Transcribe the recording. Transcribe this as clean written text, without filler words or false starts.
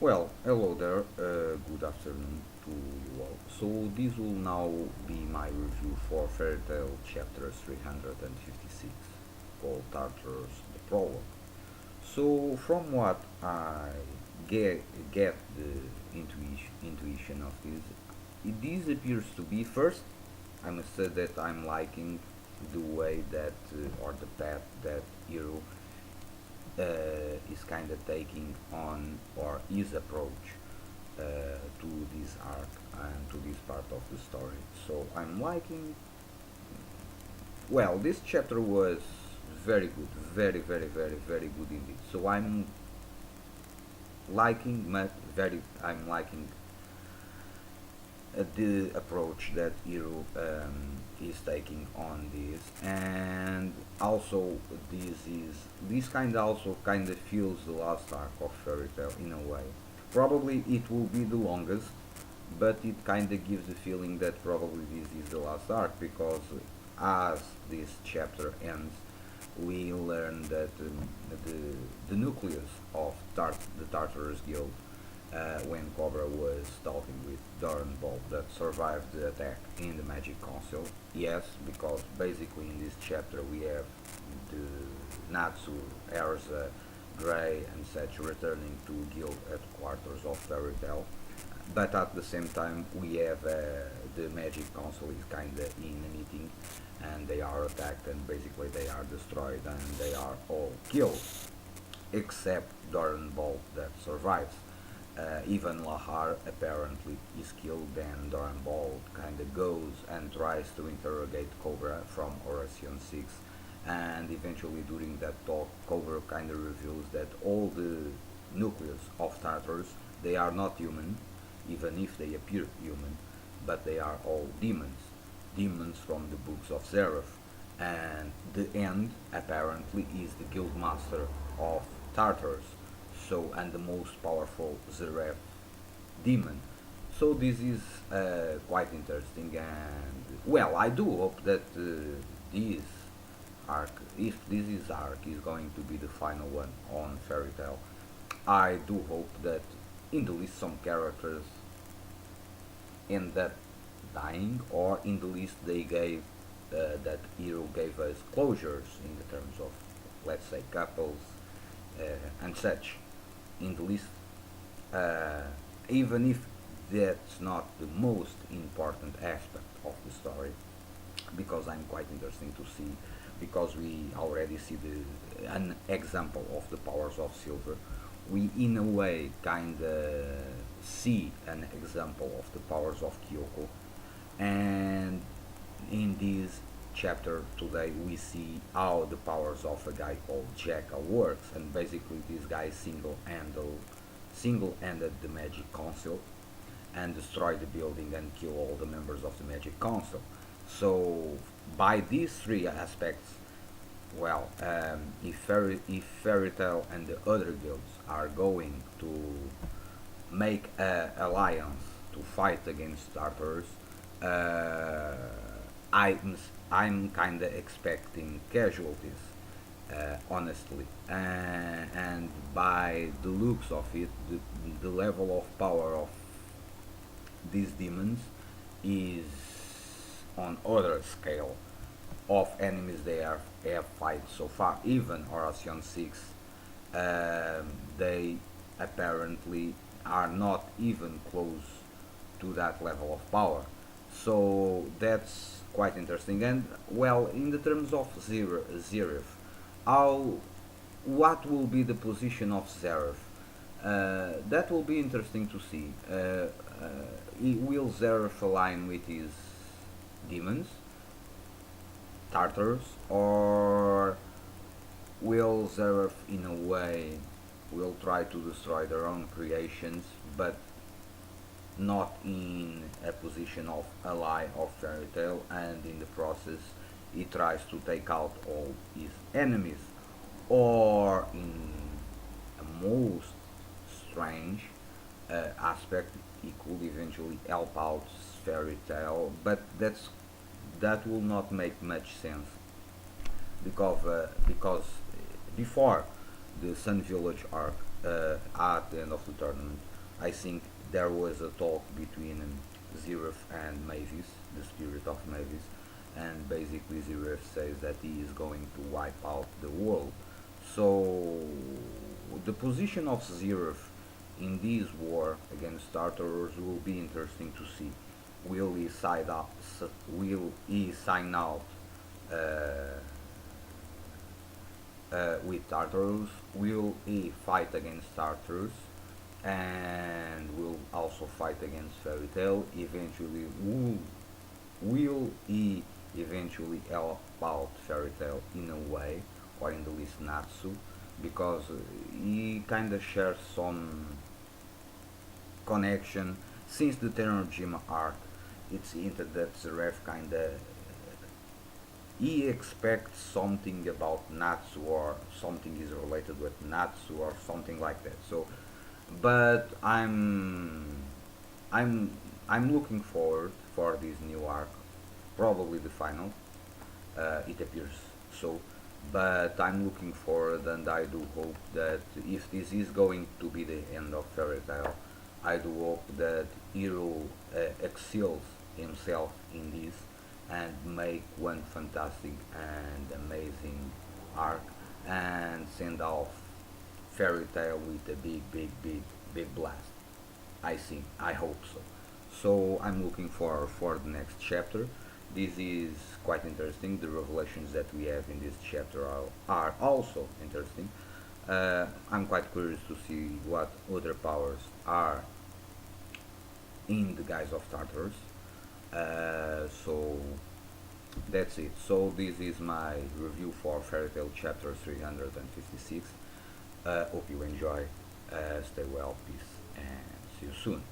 Well, hello there, good afternoon to you all. So this will now be my review for Fairy Tail chapter 356, called Tartarus the Prologue. So from what I get the intuition of this, this appears to be first, I must say that I'm liking the way that, or the path that Hero is kind of taking on, or his approach to this arc and to this part of the story. So I'm liking. Well, this chapter was very good, very good indeed. So I'm liking the approach that Hiro is taking on this, and also this kind of also kind of feels the last arc of Fairy Tail in a way. Probably it will be the longest, but it kind of gives the feeling that probably this is the last arc because as this chapter ends, we learn that the nucleus of the Tartarus Guild, when Cobra was talking with Doran Bolt, that survived the attack in the Magic Council. Yes, because basically in this chapter we have the Natsu, Erza, Gray, and such returning to guild headquarters of Fairy Tail. But at the same time, we have the Magic Council is kinda in a meeting, and they are attacked, and basically they are destroyed, and they are all killed, except Doran Bolt that survives. Even Lahar apparently is killed, and Doran Bolt kinda goes and tries to interrogate Cobra from Horation 6, and eventually during that talk, Cobra kinda reveals that all the nucleus of Tartarus, they are not human, even if they appear human, but they are all demons, demons from the books of Seraph. And the end apparently is the guild master of Tartarus, so and the most powerful Xerif demon. So this is quite interesting, and well, I do hope that this arc, if this is arc, is going to be the final one on Fairy Tail. I do hope that in the least some characters end up dying, or in the least they gave that Hero gave us closures in the terms of, let's say, couples uh, and such. In the least, uh, even if that's not the most important aspect of the story, because I'm quite interesting to see, because we already see an example of the powers of Silver. We in a way kinda see an example of the powers of Kyoko, and in this chapter today we see how the powers of a guy called Jackal works, and basically this guy single-handed the Magic Council and destroy the building and kill all the members of the Magic Council. So by these three aspects, well, if Fairy Tail and the other guilds are going to make an alliance to fight against Tartarus, uh, I'm I'm kind of expecting casualties, honestly. And by the looks of it, the level of power of these demons is on other scale of enemies they have fight so far. Even Horation 6, they apparently are not even close to that level of power. So that's quite interesting. And well, in the terms of Xerif, how what will be the position of Seraph? That will be interesting to see. Will Seraph align with his demons, Tartars, or will Seraph, in a way, will try to destroy their own creations, but not in a position of ally of Fairy Tail, and in the process he tries to take out all his enemies, or in a most strange aspect, he could eventually help out Fairy Tail, but that will not make much sense because before the Sun Village arc, at the end of the tournament, I think there was a talk between Xerif and Mavis, the spirit of Mavis, and basically Xerif says that he is going to wipe out the world. So the position of Xerif in this war against Tartarus will be interesting to see. Will he side up? Will he sign out uh, with Tartarus? Will he fight against Tartarus? And will also fight against Fairy Tail? Eventually, will he eventually help out Fairy Tail in a way, or in the least Natsu? Because he kind of shares some connection since the Tenojima arc. It's hinted that Seraph kinda he expects something about Natsu or something is related with Natsu or something like that. So, but I'm I'm looking forward for this new arc, probably the final. It appears so, but I'm looking forward, and I do hope that if this is going to be the end of Fairy Tail, I do hope that Hero excels himself in this and make one fantastic and amazing arc and send off Fairy Tail with a big blast. I think, I hope so. So I'm looking for the next chapter. This is quite interesting. The revelations that we have in this chapter are also interesting. I'm quite curious to see what other powers are in the guise of Tartarus. So that's it. So this is my review for Fairy Tail chapter 356. Hope you enjoy. Stay well, peace, and see you soon.